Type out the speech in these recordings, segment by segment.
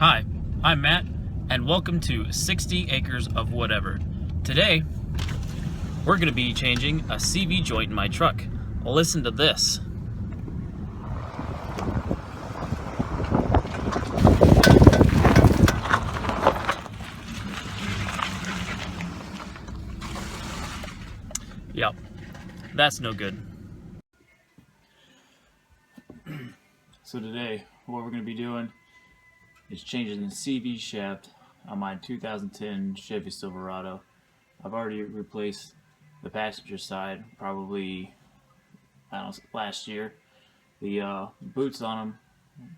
Hi, I'm Matt, and welcome to 60 Acres of Whatever. Today, we're going to be changing a CV joint in my truck. Listen to this. Yep, that's no good. So today, what we're going to be doing is changing the CV shaft on my 2010 Chevy Silverado. I've already replaced the passenger side, probably, I don't know, last year. The boots on them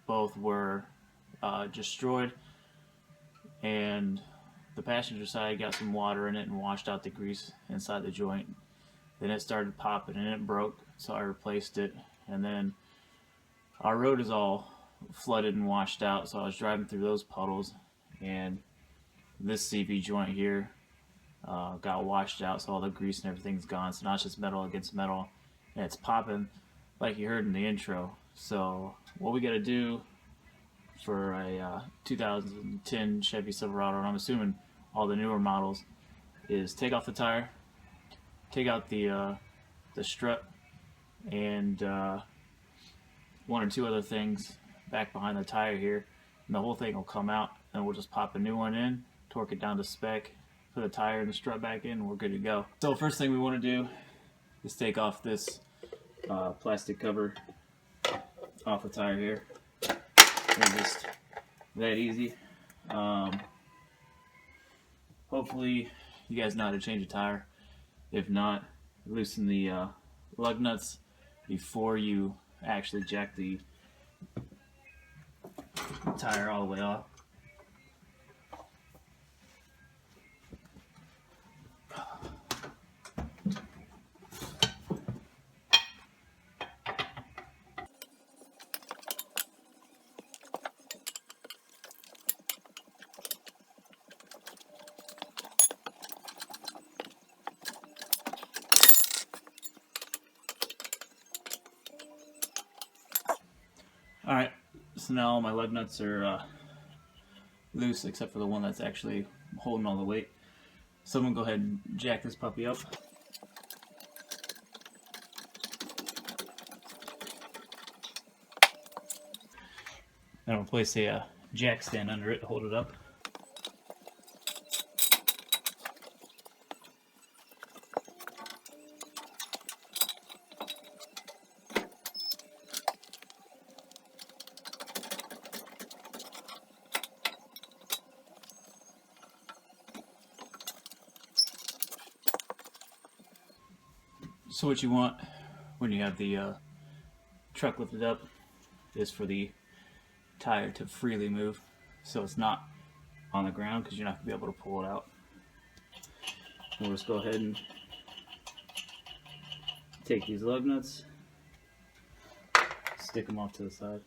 both were destroyed, and the passenger side got some water in it and washed out the grease inside the joint. Then it started popping and it broke, so I replaced it. And then our road is all flooded and washed out, so I was driving through those puddles, and this CV joint here got washed out, so all the grease and everything's gone. So now it's just metal against metal, and it's popping like you heard in the intro. So what we got to do for a 2010 Chevy Silverado, and I'm assuming all the newer models, is take off the tire, take out the strut, and one or two other things back behind the tire here, and the whole thing will come out, and we'll just pop a new one in, torque it down to spec, put a tire and the strut back in, and we're good to go. So first thing we want to do is take off this plastic cover off the tire here. It's just that easy. Hopefully you guys know how to change a tire. If not, loosen the lug nuts before you actually jack the tire all the way off. Alright, so now all my lug nuts are loose except for the one that's actually holding all the weight. So I'm going to go ahead and jack this puppy up. And I'll place a jack stand under it to hold it up. So what you want when you have the truck lifted up is for the tire to freely move, so it's not on the ground, because you're not going to be able to pull it out. We'll just go ahead and take these lug nuts, stick them off to the side.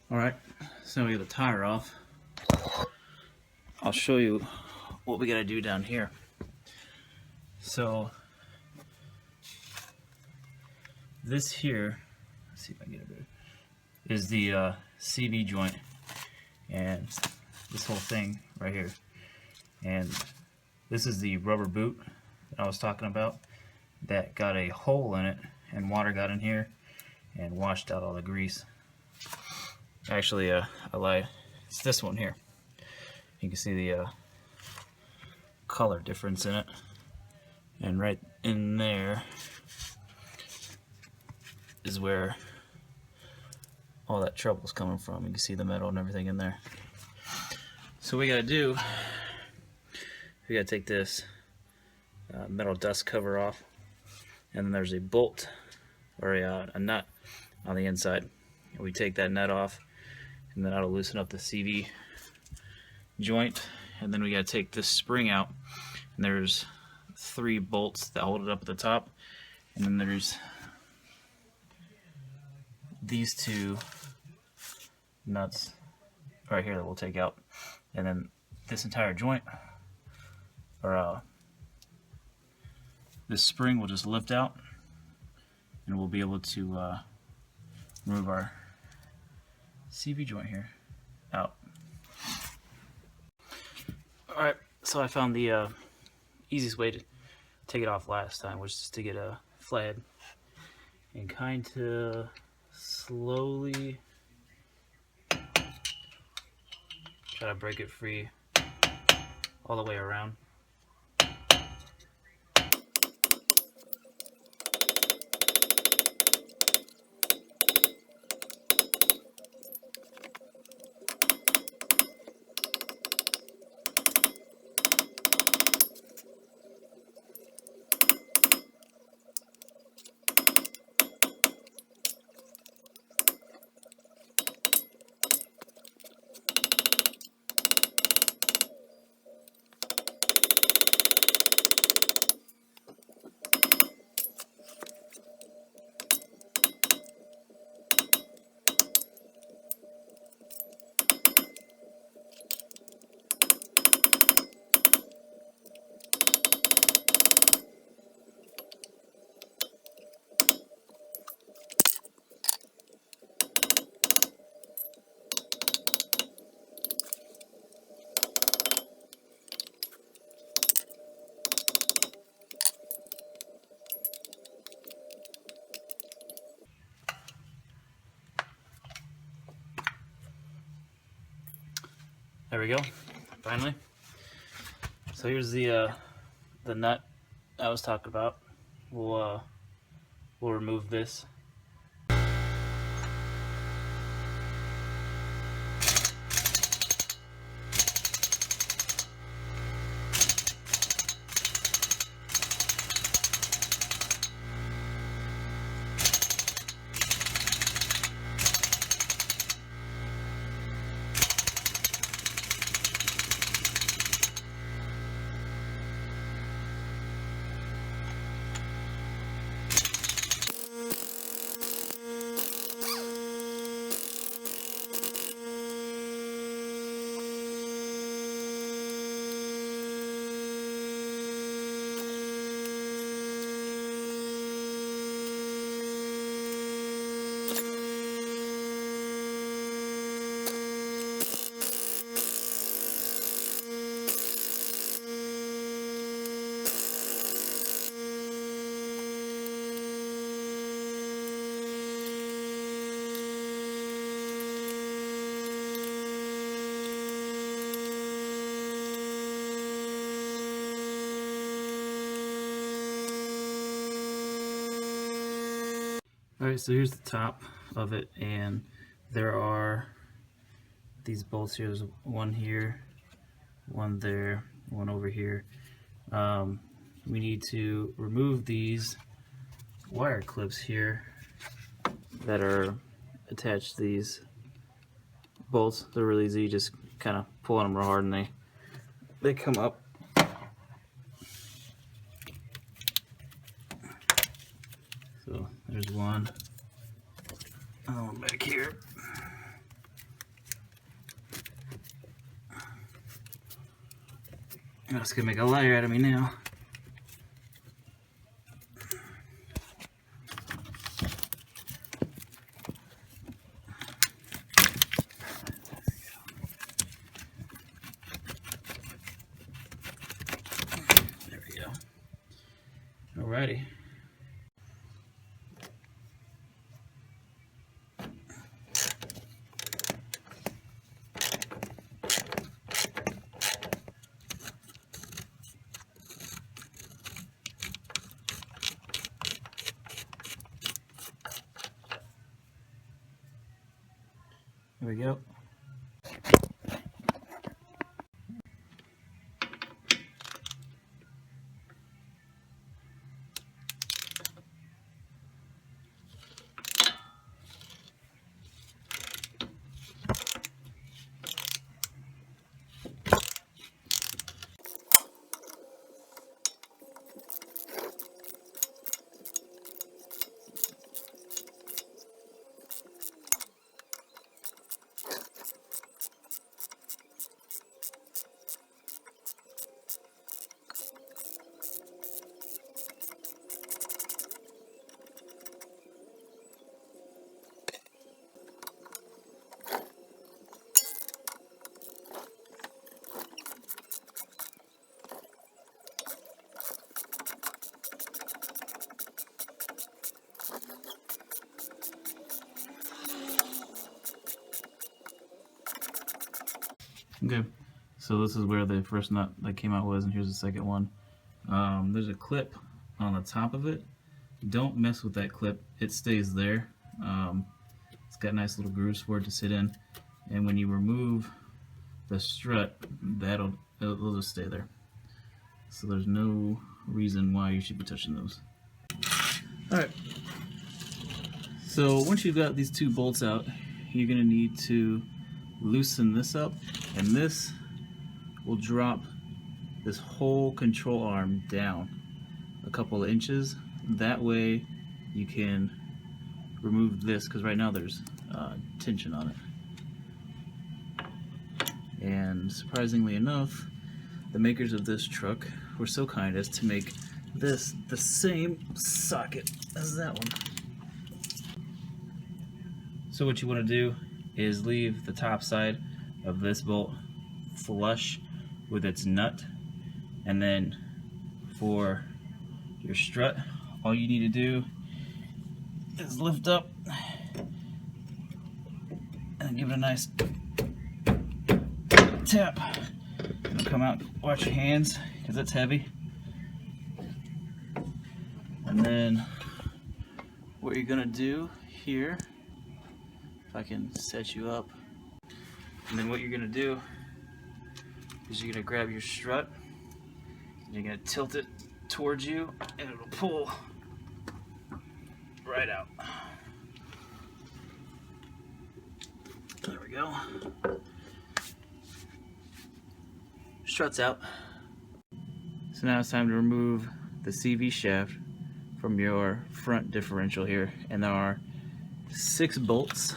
Alright, so we get the tire off. I'll show you what we gotta do down here. So this here, let's see if I can get it better, is the CV joint, and this whole thing right here. And this is the rubber boot that I was talking about that got a hole in it, and water got in here and washed out all the grease. Actually, I lied. It's this one here. You can see the color difference in it. And right in there is where all that trouble's coming from. You can see the metal and everything in there. So what we gotta do, we gotta take this metal dust cover off, and then there's a bolt or a nut on the inside. And we take that nut off, and then that'll loosen up the CV joint. And then we got to take this spring out, and there's 3 bolts that hold it up at the top, and then there's these two nuts right here that we'll take out, and then this entire joint, or this spring will just lift out, and we'll be able to remove our CV joint here out. Alright, so I found the easiest way to take it off last time, was just to get a flathead and kind of slowly try to break it free all the way around. There we go, finally. So here's the nut I was talking about. We'll remove this. Alright, so here's the top of it, and there are these bolts here. There's one here, one there, one over here. We need to remove these wire clips here that are attached to these bolts. They're really easy, just kind of pull on them real hard and they come up. So there's one. Another one back here. That's gonna make a liar out of me now. There we go. Alrighty. There we go. Okay, so this is where the first nut that came out was, and here's the second one. There's a clip on the top of it. Don't mess with that clip, it stays there. It's got nice little grooves for it to sit in, and when you remove the strut, it'll just stay there. So there's no reason why you should be touching those. Alright, so once you've got these two bolts out, you're going to need to loosen this up, and this will drop this whole control arm down a couple of inches. That way you can remove this, because right now there's tension on it. And surprisingly enough, the makers of this truck were so kind as to make this the same socket as that one. So what you want to do is leave the top side of this bolt flush with its nut, and then for your strut, all you need to do is lift up and give it a nice tap. It'll come out. Watch your hands, because it's heavy. And then what you're gonna do here, if I can set you up, and then what you're gonna do is you're gonna grab your strut and you're gonna tilt it towards you, and it'll pull right out. There we go. Strut's out. So now it's time to remove the CV shaft from your front differential here, and there are 6 bolts.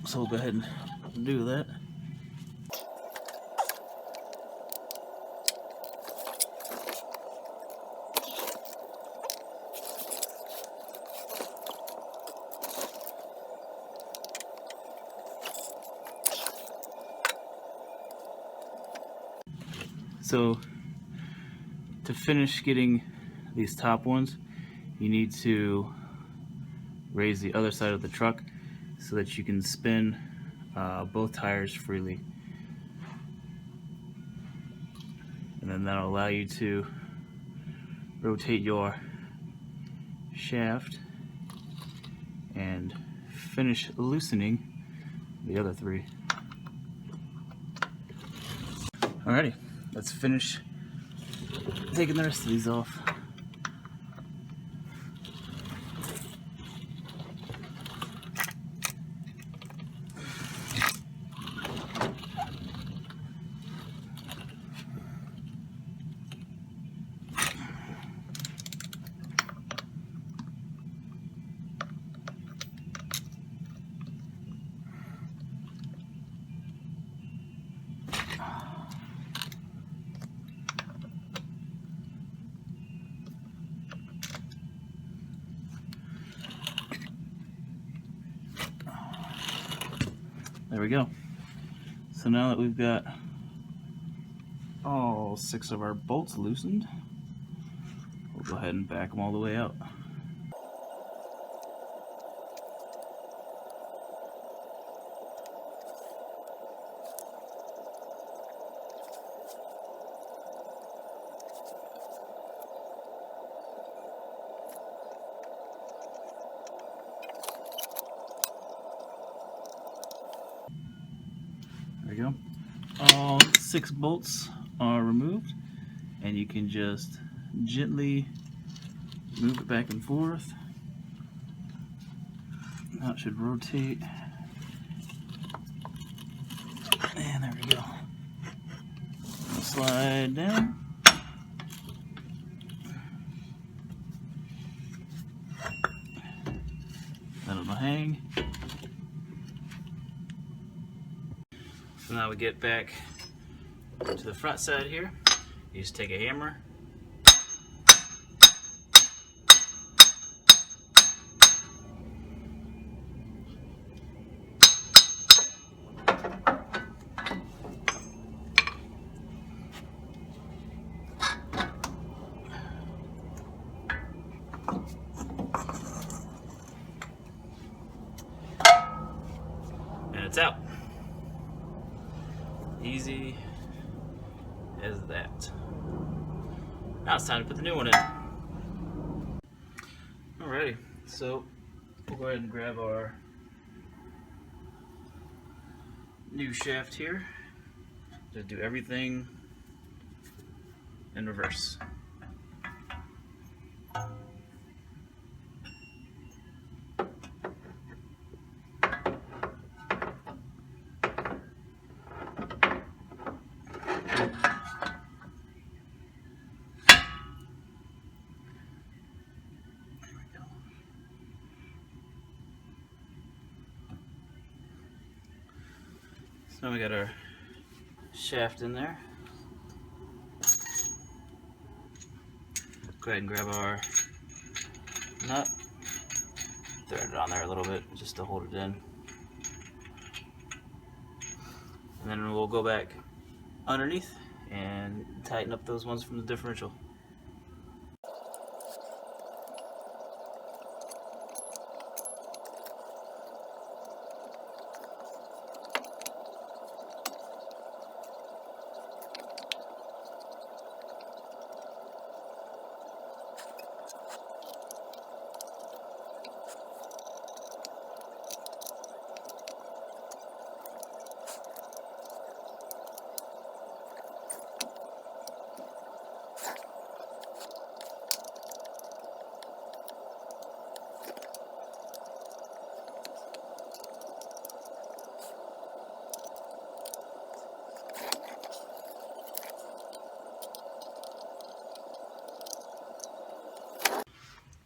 So we'll go ahead and do that. So to finish getting these top ones, you need to raise the other side of the truck so that you can spin both tires freely, and then that'll allow you to rotate your shaft and finish loosening the other 3. Alrighty, let's finish taking the rest of these off. There we go. So now that we've got all 6 of our bolts loosened, we'll go ahead and back them all the way out. There you go. All 6 bolts are removed, and you can just gently move it back and forth. Now it should rotate. And there we go. Slide down. Let it hang. So now we get back to the front side here. You just take a hammer, and it's out. Easy as that. Now it's time to put the new one in. Alrighty, so we'll go ahead and grab our new shaft here. Just do everything in reverse. So now we got our shaft in there. Go ahead and grab our nut, thread it on there a little bit just to hold it in. And then we'll go back underneath and tighten up those ones from the differential.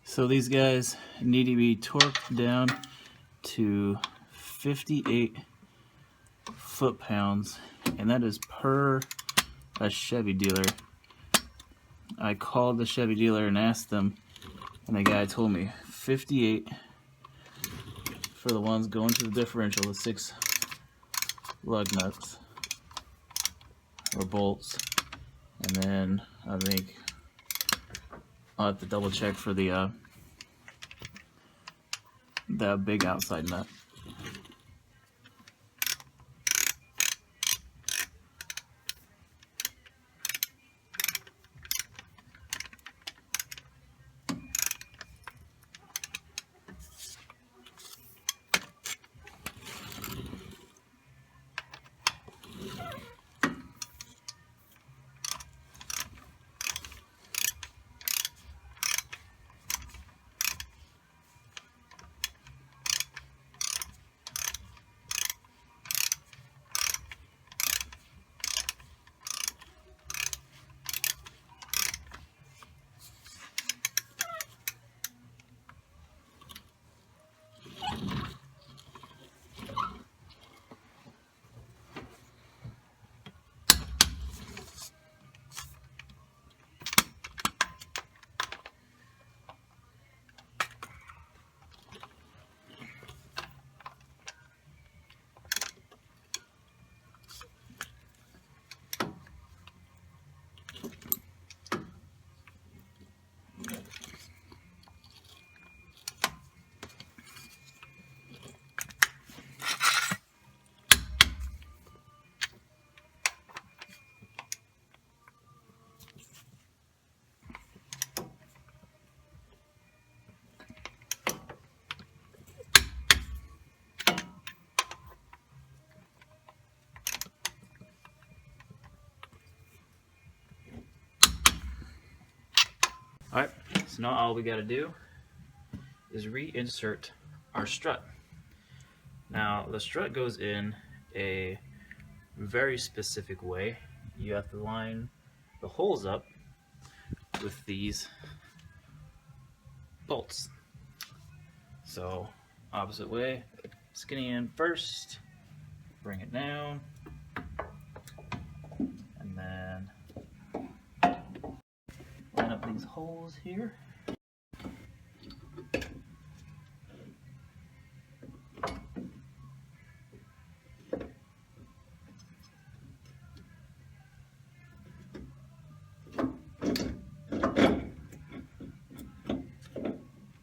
So these guys need to be torqued down to 58 foot-pounds, and that is per a Chevy dealer. I called the Chevy dealer and asked them, and the guy told me 58 for the ones going to the differential, the 6 lug nuts or bolts, and then I think I'll have to double check for the big outside nut. Alright, so now all we got to do is reinsert our strut. Now the strut goes in a very specific way. You have to line the holes up with these bolts. So opposite way, skinny end first, bring it down, and then line up these holes here.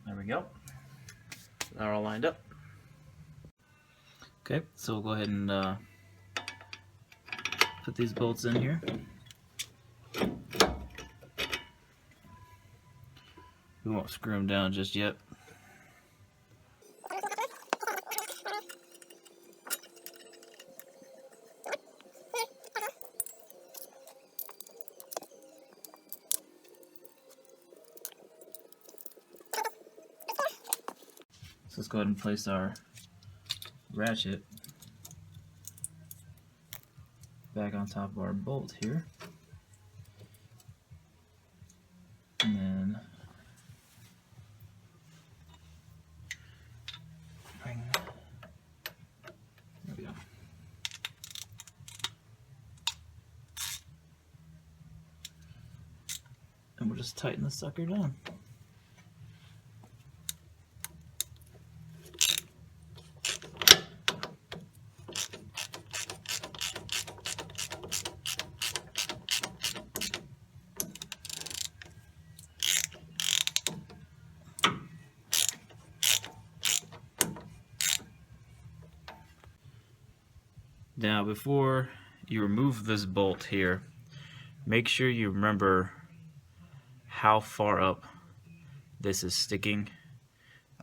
There we go. They're all lined up. Okay, so we'll go ahead and put these bolts in here. We won't screw them down just yet. So let's go ahead and place our ratchet back on top of our bolt here. And then there we go. And we'll just tighten the sucker down. Now, before you remove this bolt here, make sure you remember how far up this is sticking.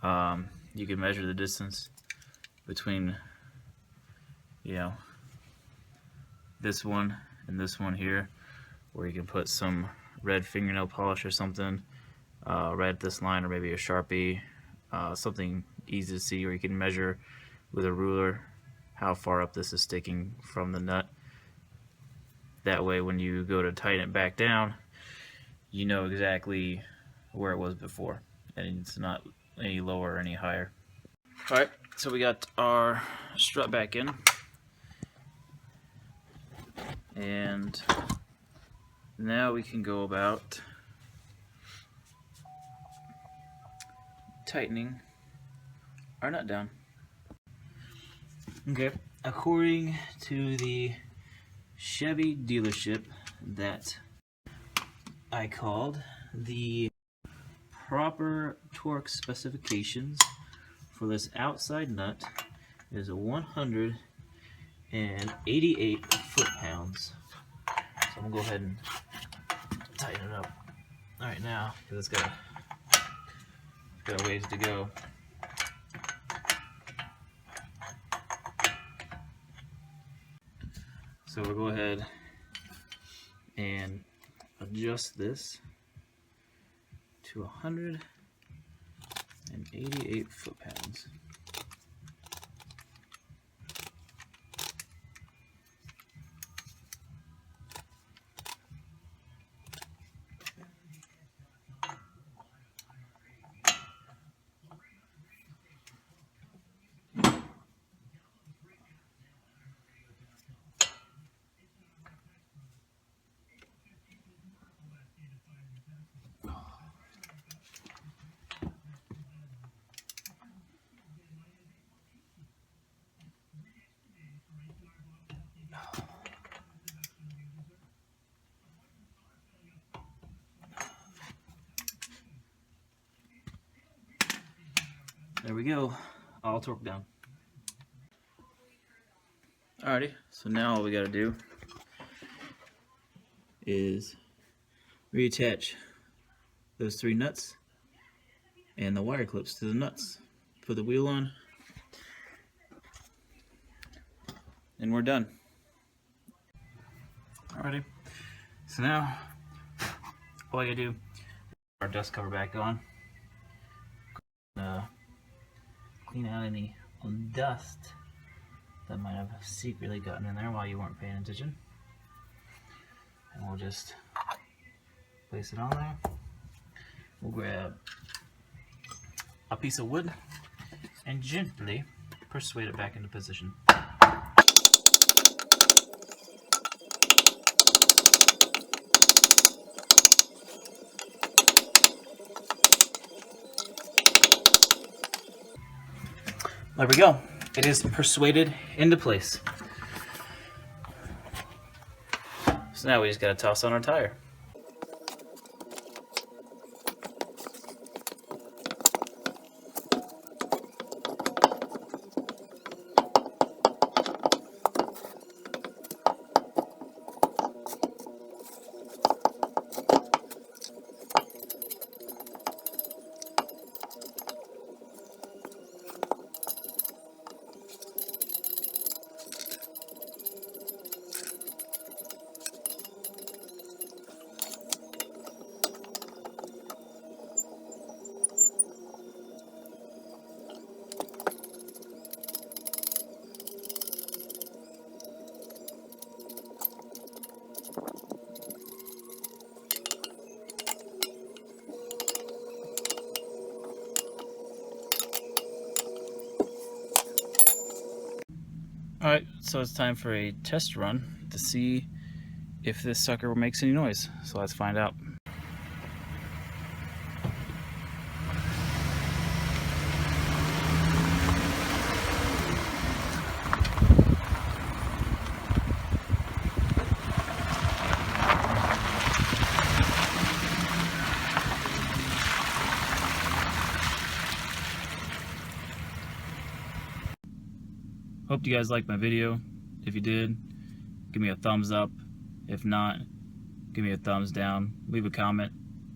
You can measure the distance between, this one and this one here, or you can put some red fingernail polish or something right at this line, or maybe a Sharpie, something easy to see, or you can measure with a ruler how far up this is sticking from the nut. That way when you go to tighten it back down, you know exactly where it was before, and it's not any lower or any higher. Alright, so we got our strut back in, and now we can go about tightening our nut down. Okay, according to the Chevy dealership that I called, the proper torque specifications for this outside nut is 188 foot-pounds. So I'm gonna go ahead and tighten it up right now because it's got a ways to go. So we'll go ahead and adjust this to 188 foot-pounds. There we go, all torqued down. Alrighty, so now all we gotta do is reattach those 3 nuts and the wire clips to the nuts. Put the wheel on, and we're done. Alrighty, so now all I gotta do is put our dust cover back on. Clean out any dust that might have secretly gotten in there while you weren't paying attention. And we'll just place it on there. We'll grab a piece of wood and gently persuade it back into position. There we go. It is persuaded into place. So now we just gotta toss on our tire. Alright, so it's time for a test run to see if this sucker makes any noise. So let's find out. Hope you guys liked my video. If you did, give me a thumbs up. If not, give me a thumbs down. Leave a comment.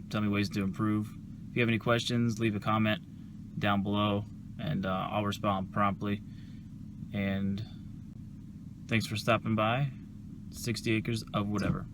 Tell me ways to improve. If you have any questions, leave a comment down below and I'll respond promptly. And thanks for stopping by. 60 acres of whatever.